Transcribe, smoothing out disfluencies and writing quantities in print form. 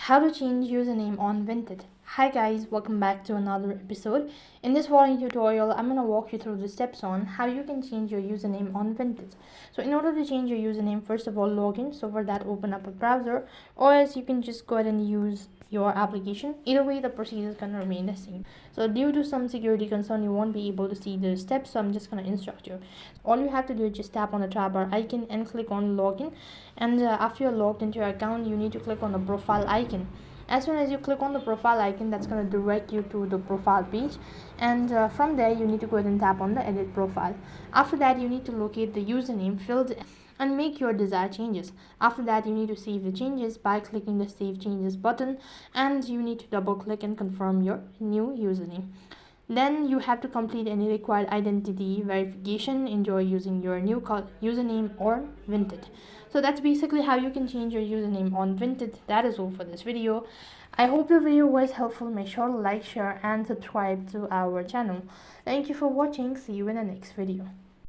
How to change username on Vinted. Hi guys, welcome back to another episode. In this following tutorial, I'm going to walk you through the steps on how you can change your username on Vinted. So in order to change your username, first of all, log in. So for that, open up a browser, or else you can just go ahead and use your application. Either way, the procedure is going to remain the same. So due to some security concern, you won't be able to see the steps, so I'm just going to instruct you. All you have to do is just tap on the tab bar icon and click on login, and after you're logged into your account, you need to click on the profile icon. As soon as you click on the profile icon, that's going to direct you to the profile page, and from there you need to go ahead and tap on the edit profile. After that, you need to locate the username field and make your desired changes. After that, you need to save the changes by clicking the save changes button, and you need to double click and confirm your new username. Then you have to complete any required identity verification. Enjoy using your new username or Vinted. So that's basically how you can change your username on Vinted. That is all for this video. I hope the video was helpful. Make sure to like, share and subscribe to our channel. Thank you for watching. See you in the next video.